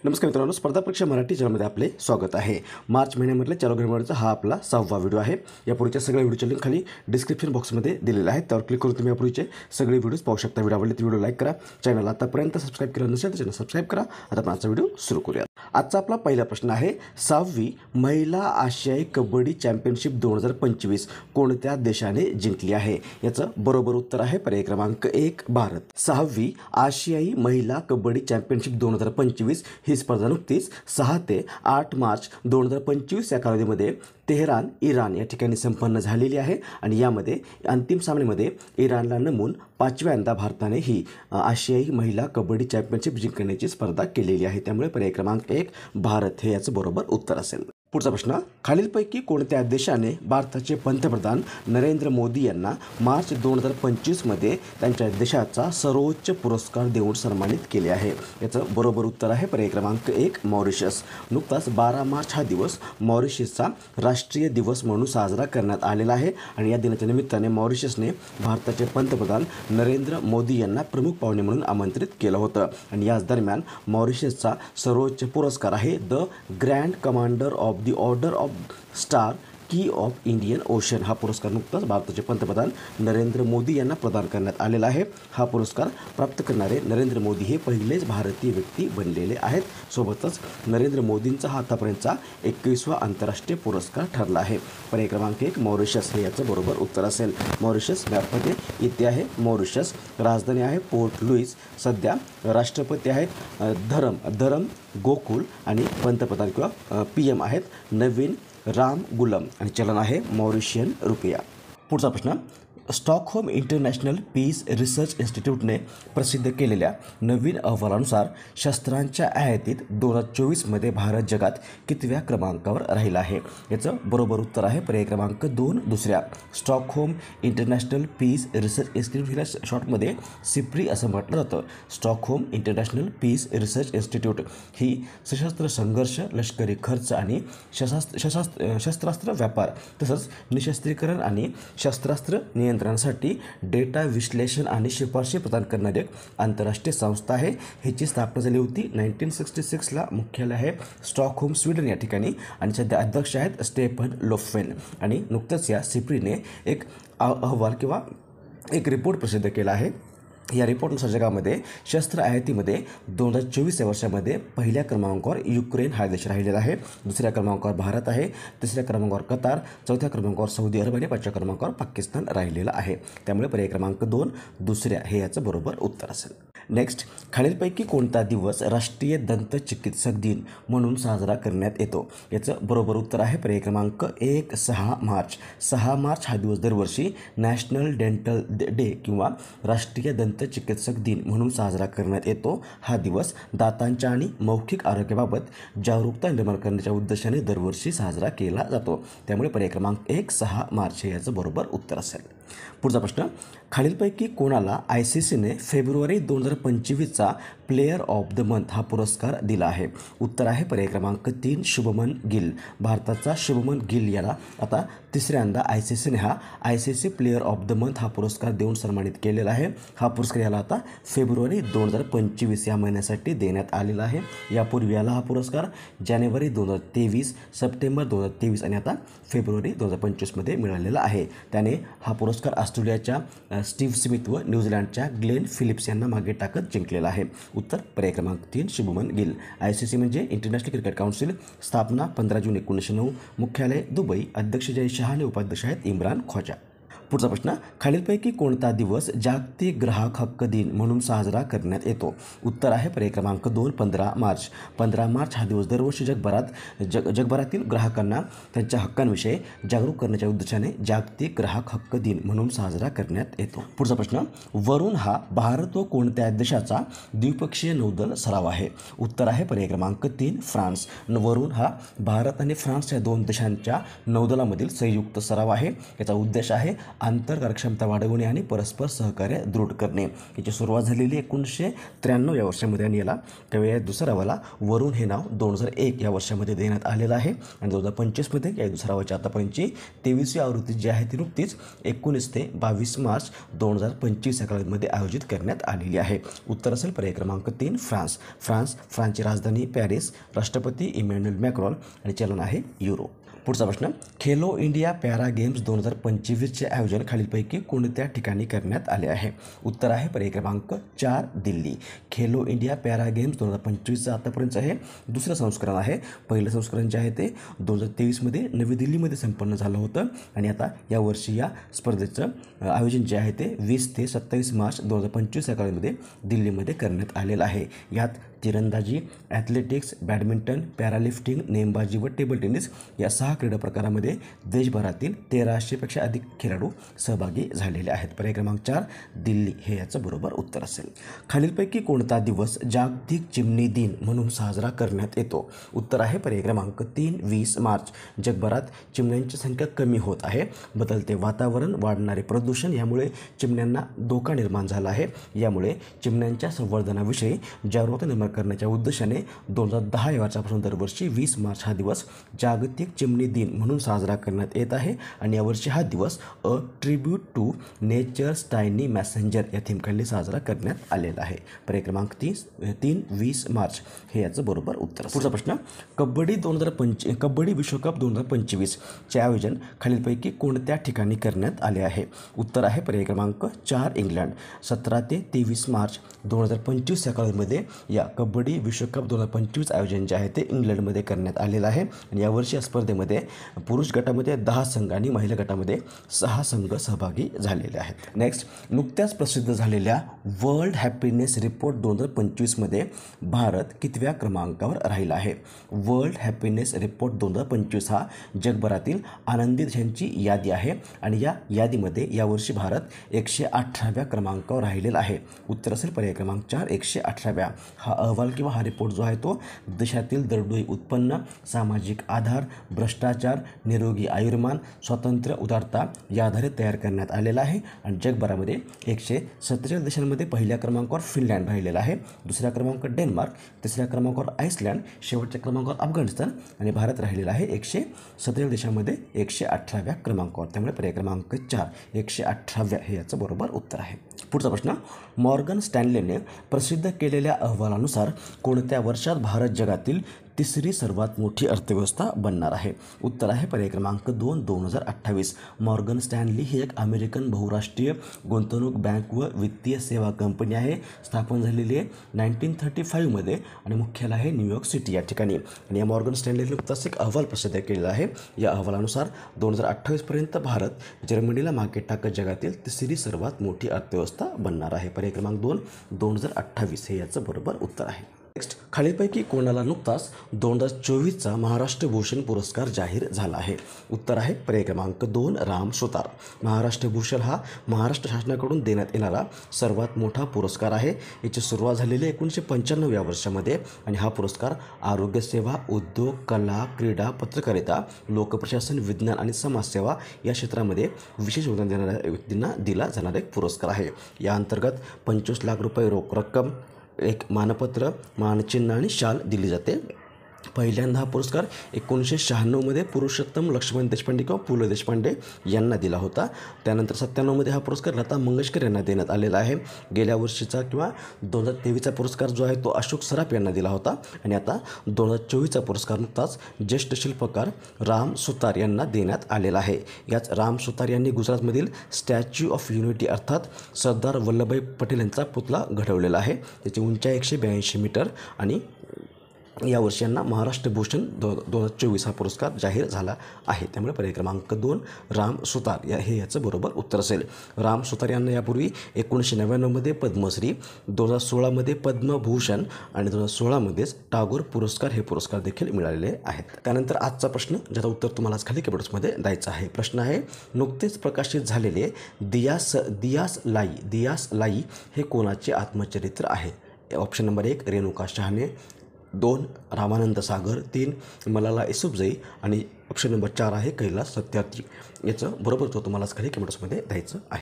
नमस्कार मित्रांनो, स्पर्धा परीक्षा मराठी चॅनलमध्ये आपले स्वागत आहे. मार्च महिन्यामधल्या चालू घडामोडीचा हा आपला 6वा व्हिडिओ आहे. यापूर्वीच्या सगळ्या व्हिडिओचे लिंक खाली डिस्क्रिप्शन बॉक्समध्ये दिलेले आहेत. त्यावर क्लिक करून तुम्ही यापूर्वीचे सगळे व्हिडिओज पाहू शकता. व्हिडिओ आवडले तर व्हिडिओ लाईक करा. चॅनल आतापर्यंत सबस्क्राईब केलं नसेल तर चॅनल सबस्क्राईब करा. आता आपण आजचा व्हिडिओ सुरू करूया. आजचा आपला पहिला प्रश्न आहे, 6वी महिला आशियाई कबड्डी चॅम्पियनशिप 2025 कोणत्या देशाने जिंकली आहे? याचं बरोबर उत्तर आहे पर्याय क्रमांक 1 भारत. 6वी आशियाई महिला कबड्डी चॅम्पियनशिप 2025 ही स्पर्धा नुकतीच 6 ते 8 मार्च 2025 या कालावधीमध्ये तेहरान, इराण या ठिकाणी संपन्न झालेली आहे. आणि यामध्ये अंतिम सामन्यामध्ये इराणला नमवून 5व्यांदा भारताने ही आशियाई महिला कबड्डी चॅम्पियनशिप जिंकण्याची स्पर्धा केलेली आहे. त्यामुळे पर्याय क्रमांक 1 भारत हे याचं बरोबर उत्तर असेल. पुढचा प्रश्न, खालीलपैकी कोणत्या देशाने भारताचे पंतप्रधान नरेंद्र मोदी यांना मार्च 2025मध्ये त्यांच्या देशाचा सर्वोच्च पुरस्कार देऊन सन्मानित केले आहे? याचं बरोबर उत्तर आहे पर्याय क्रमांक 1 मॉरिशस. नुकताच 12 मार्च हा दिवस मॉरिशसचा राष्ट्रीय दिवस म्हणून साजरा करण्यात आलेला आहे. आणि या दिनाच्या निमित्ताने मॉरिशसने भारताचे पंतप्रधान नरेंद्र मोदी यांना प्रमुख पाहुणे म्हणून आमंत्रित केलं होतं. आणि याच दरम्यान मॉरिशसचा सर्वोच्च पुरस्कार आहे the grand commander of the order of star की ऑफ इंडियन ओशन. हा पुरस्कार नुकताच भारताचे पंतप्रधान नरेंद्र मोदी यांना प्रदान करण्यात आलेला आहे. हा पुरस्कार प्राप्त करणारे नरेंद्र मोदी हे पहिलेच भारतीय व्यक्ती बनलेले आहेत. सोबतच नरेंद्र मोदींचा हा आतापर्यंतचा 21वा आंतरराष्ट्रीय पुरस्कार ठरला आहे. पर्याय क्रमांक 1 मॉरिशस हे याचं बरोबर उत्तर असेल. मॉरिशस मॅपमध्ये येथे आहे. मॉरिशस राजधानी आहे पोर्ट लुईस. सध्या राष्ट्रपती आहेत धरम गोकुल आणि पंतप्रधान किंवा PM आहेत नवीन रामगुलम आणि चलन आहे मॉरिशियन रुपया. पुढचा प्रश्न, स्टॉकहोम इंटरनॅशनल पीस रिसर्च इन्स्टिट्यूटने प्रसिद्ध केलेल्या नवीन अहवालानुसार शस्त्रांच्या आयातीत 2024मध्ये भारत जगात कितव्या क्रमांकावर राहिला आहे? याचं बरोबर उत्तर आहे पर्याय क्रमांक 2 दुसऱ्या. Stockholm International Peace Research Institute हिला शॉर्टमध्ये सिप्री असं म्हटलं जातं. Stockholm International Peace Research Institute ही सशस्त्र संघर्ष, लष्करी खर्च आणि शस्त्रास्त्र व्यापार तसंच निशस्त्रीकरण आणि शस्त्रास्त्र नियंत्रणासाठी डेटा विश्लेषण आणि शिफारशी प्रदान करणारी एक आंतरराष्ट्रीय संस्था आहे. ह्याची स्थापना झाली होती 1966ला. मुख्यालय आहे स्टॉकहोम स्वीडन या ठिकाणी आणि सध्या अध्यक्ष आहेत स्टेफन लोफवेन. आणि नुकतंच या सिप्रीने एक अहवाल किंवा एक रिपोर्ट प्रसिद्ध केला आहे. या रिपोर्टनुसार जगामध्ये शस्त्र आयातीमध्ये 2024 या वर्षामध्ये पहिल्या क्रमांकावर युक्रेन हा देश राहिलेला आहे. दुसऱ्या क्रमांकावर भारत आहे. तिसऱ्या क्रमांकावर कतार, चौथ्या क्रमांकावर सौदी अरब आणि 5व्या क्रमांकावर पाकिस्तान राहिलेला आहे. त्यामुळे पर्याय क्रमांक 2 दुसऱ्या हे याचं बरोबर उत्तर असेल. नेक्स्ट, खालीलपैकी कोणता दिवस राष्ट्रीय दंत चिकित्सक दिन म्हणून साजरा करण्यात येतो? याचं बरोबर उत्तर आहे पर्याय क्रमांक 1 6 मार्च. 6 मार्च हा दिवस दरवर्षी नॅशनल डेंटल डे किंवा राष्ट्रीय दंत चिकित्सक दिन म्हणून साजरा करण्यात येतो. हा दिवस दातांच्या आणि मौखिक आरोग्याबाबत जागरूकता निर्माण करण्याच्या उद्देशाने दरवर्षी साजरा केला जातो. त्यामुळे पर्याय क्रमांक 1 6 मार्च हे याचं बरोबर उत्तर असेल. पुढचा प्रश्न, खालीलपैकी कोणाला ICCने फेब्रुवारी 2025चा प्लेयर ऑफ द मंथ हा पुरस्कार दिला आहे? उत्तर आहे पर्याय क्रमांक 3 शुभमन गिल. भारताचा शुभमन गिल याला आता तिसऱ्यांदा ICCने हा ICC player of the month हा पुरस्कार देऊन सन्मानित केलेला आहे. हा पुरस्कार याला आता फेब्रुवारी 2025 या महिन्यासाठी देण्यात आलेला आहे. यापूर्वी याला हा पुरस्कार जानेवारी 2023, सप्टेंबर 2023 आणि आता फेब्रुवारी 2025मध्ये मिळालेला आहे. त्याने हा पुरस्कार ऑस्ट्रेलियाच्या स्टीव्ह स्मिथ व न्यूझीलंडच्या ग्लेन फिलिप्स यांना मागे टाकत जिंकलेला आहे. उत्तर पर्याय क्रमांक 3 शुभमन गिल. ICC म्हणजे इंटरनॅशनल क्रिकेट काउन्सिल. स्थापना 15 जून 1909. मुख्यालय दुबई. अध्यक्ष जय शहा आणि उपाध्यक्ष आहेत इम्रान ख्वाजा. पुढचा प्रश्न, खालीलपैकी कोणता दिवस जागतिक ग्राहक हक्क दिन म्हणून साजरा करण्यात येतो? उत्तर आहे पर्याय क्रमांक 2 15 मार्च. 15 मार्च हा दिवस दरवर्षी जगभरातील ग्राहकांना त्यांच्या हक्कांविषयी जागरूक करण्याच्या उद्देशाने जागतिक ग्राहक हक्क दिन म्हणून साजरा करण्यात येतो. पुढचा प्रश्न, वरुण हा भारत व कोणत्या देशाचा द्विपक्षीय नौदल सराव आहे? उत्तर आहे पर्याय क्रमांक 3 फ्रान्स. वरुण हा भारत आणि फ्रान्स या 2 देशांच्या नौदलामधील संयुक्त सराव आहे. याचा उद्देश आहे आंतर कार्यक्षमता वाढवणे आणि परस्पर सहकार्य दृढ करणे. याची सुरुवात झालेली 1993 या वर्षामध्ये आणि याला त्यावेळी या दुसरावाला वरुण हे नाव 2001 या वर्षामध्ये देण्यात आलेलं आहे. आणि 2025मध्ये या दुसरावाची आतापर्यंतची 23वी आवृत्ती जी आहे ती नुकतीच 19 ते 22 मार्च 2025 या कालावधीमध्ये आयोजित करण्यात आलेली आहे. उत्तर असेल पर्याय क्रमांक 3 फ्रान्सची राजधानी पॅरिस, राष्ट्रपती इमॅन्युएल मॅक्रॉन आणि चलन आहे युरो. पुढचा प्रश्न, खेलो इंडिया पॅरा गेम्स 2025चे आयोजन खालीलपैकी कोणत्या ठिकाणी करण्यात आले आहे? उत्तर आहे पर्याय क्रमांक 4 Delhi. Khelo India para games 2025चं आतापर्यंत हे दुसरं संस्करण आहे. पहिलं संस्करण जे आहे ते 2023मध्ये नवी दिल्लीमध्ये संपन्न झालं होतं आणि आता यावर्षी या स्पर्धेचं आयोजन जे आहे ते 20 ते 27 मार्च 2025 या काळामध्ये दिल्लीमध्ये करण्यात आलेलं आहे. यात तिरंदाजी, ॲथलेटिक्स, बॅडमिंटन, पॅरालिफ्टिंग, नेमबाजी व टेबल टेनिस या 6 क्रीडा प्रकारामध्ये देशभरातील 1300पेक्षा अधिक खेळाडू सहभागी झालेले आहेत. पर्याय क्रमांक 4 दिल्ली हे याचं बरोबर उत्तर असेल. खालीलपैकी कोणता दिवस जागतिक चिमणी दिन म्हणून साजरा करण्यात येतो? उत्तर आहे पर्याय क्रमांक 3 20 मार्च. जगभरात चिमण्यांची संख्या कमी होत आहे. बदलते वातावरण, वाढणारे प्रदूषण यामुळे चिमण्यांना धोका निर्माण झाला आहे. यामुळे चिमण्यांच्या संवर्धनाविषयी जागरूकता निर्माण करण्याच्या उद्देशाने 2010 या वर्षापासून दरवर्षी 20 मार्च हा दिवस जागतिक चिमणी दिन म्हणून साजरा करण्यात येत आहे. आणि यावर्षी हा दिवस a tribute to nature's tiny messenger या थीमखाली साजरा करण्यात आलेला आहे. पर्याय क्रमांक 3 20 मार्च हे याचं बरोबर उत्तर. पुढचा प्रश्न, कबड्डी विश्वकप 2025 चे आयोजन खालीलपैकी कोणत्या ठिकाणी करण्यात आले आहे? उत्तर आहे पर्याय क्रमांक 4 इंग्लंड. 17 ते 23 मार्च 2025 या काळामध्ये या कबड्डी विश्वकप 2025 आयोजन जे आहे ते इंग्लंडमध्ये करण्यात आलेलं आहे. आणि यावर्षी या स्पर्धेमध्ये पुरुष गटामध्ये 10 संघ आणि महिला गटामध्ये 6 संघ सहभागी झालेले आहेत. नेक्स्ट, नुकत्याच प्रसिद्ध झालेल्या वर्ल्ड हॅपीनेस रिपोर्ट 2025मध्ये भारत कितव्या क्रमांकावर राहिला आहे? वर्ल्ड हॅपीनेस रिपोर्ट 2025 हा जगभरातील आनंदी देशांची यादी आहे आणि या यादीमध्ये यावर्षी भारत 118व्या क्रमांकावर राहिलेला आहे. उत्तर असेल पर्याय क्रमांक 4 118व्या. हा अहवाल किंवा हा रिपोर्ट जो आहे तो देशातील दरडोई उत्पन्न, सामाजिक आधार, भ्रष्टाचार, निरोगी आयुर्मान, स्वातंत्र्य, उदारता या आधारे तयार करण्यात आलेला आहे. आणि जगभरामध्ये 147 देशांमध्ये पहिल्या क्रमांकावर फिनलँड राहिलेला आहे, दुसऱ्या क्रमांकावर डेन्मार्क, तिसऱ्या क्रमांकावर आईसलँड, शेवटच्या क्रमांकावर अफगाणिस्तान आणि भारत राहिलेला आहे 147 देशांमध्ये 118व्या क्रमांकावर. त्यामुळे पर्याय क्रमांक 4 118व्या हे याचं बरोबर उत्तर आहे. पुढचा प्रश्न, मॉर्गन स्टॅनलेने प्रसिद्ध केलेल्या अहवालानुसार कोणत्या वर्षात भारत जगातील तिसरी सर्वात मोठी अर्थव्यवस्था बनणार आहे? उत्तर आहे पर्याय क्रमांक 2 2028. मॉर्गन स्टॅनली ही एक अमेरिकन बहुराष्ट्रीय गुंतवणूक बँक व वित्तीय सेवा कंपनी आहे. स्थापन झालेली आहे 1935मध्ये आणि मुख्यालय आहे न्यूयॉर्क सिटी या ठिकाणी. आणि या मॉर्गन स्टॅनलीने नुकताच एक अहवाल प्रसिद्ध केलेला आहे. या अहवालानुसार 2028पर्यंत भारत जर्मनीला मागे टाकत जगातील तिसरी सर्वात मोठी अर्थव्यवस्था बनणार आहे. पर्याय क्रमांक 2 2028 हे याचं बरोबर उत्तर आहे. नेक्स्ट, खालीलपैकी कोणाला नुकताच 2024चा महाराष्ट्र भूषण पुरस्कार जाहीर झाला आहे? उत्तर आहे पर्याय क्रमांक 2 राम सुतार. महाराष्ट्र भूषण हा महाराष्ट्र शासनाकडून देण्यात येणारा सर्वात मोठा पुरस्कार आहे. याची सुरुवात झालेली 1995 या वर्षामध्ये आणि हा पुरस्कार आरोग्यसेवा, उद्योग, कला, क्रीडा, पत्रकारिता, लोकप्रशासन, विज्ञान आणि समाजसेवा या क्षेत्रामध्ये विशेष योगदान देणाऱ्या व्यक्तींना दिला जाणारा एक पुरस्कार आहे. या अंतर्गत 25 लाख रुपये रोख रक्कम, एक मानपत्र, मानचिन्ह आणि शाल दिली जाते. पहिल्यांदा हा पुरस्कार 1996मध्ये पुरुषोत्तम लक्ष्मण देशपांडे किंवा पु ल देशपांडे यांना दिला होता. त्यानंतर 97मध्ये हा पुरस्कार लता मंगेशकर यांना देण्यात आलेला आहे. गेल्या वर्षीचा किंवा 2023चा पुरस्कार जो आहे तो अशोक सराफ यांना दिला होता. आणि आता 2024चा पुरस्कार नुकताच ज्येष्ठ शिल्पकार राम सुतार यांना देण्यात आलेला आहे. याच राम सुतार यांनी गुजरातमधील स्टॅच्यू ऑफ युनिटी अर्थात सरदार वल्लभभाई पटेल यांचा पुतळा घडवलेला आहे. त्याची उंचाई 182 मीटर आणि यावर्षी यांना महाराष्ट्र भूषण 2024 हा पुरस्कार जाहीर झाला आहे. त्यामुळे पर्याय क्रमांक 2 राम सुतार हे याचं बरोबर उत्तर असेल. राम सुतार यांना यापूर्वी 1999मध्ये पद्मश्री, 2016मध्ये पद्मभूषण आणि 2016मध्येच टागोर पुरस्कार हे पुरस्कार देखील मिळालेले आहेत. त्यानंतर आजचा प्रश्न ज्याचं उत्तर तुम्हाला खाली कमेंट्समध्ये द्यायचं आहे. प्रश्न आहे, नुकतेच प्रकाशित झालेले दियास लाई हे कोणाचे आत्मचरित्र आहे? ऑप्शन नंबर 1 रेणुका शहाणे, 2 रामानंद सागर, 3 मलाला युसुफजई आणि ऑप्शन नंबर 4 आहे कैलास सत्यार्थी. याचं बरोबर तो तुम्हाला खाली कमेंट्समध्ये द्यायचं आहे.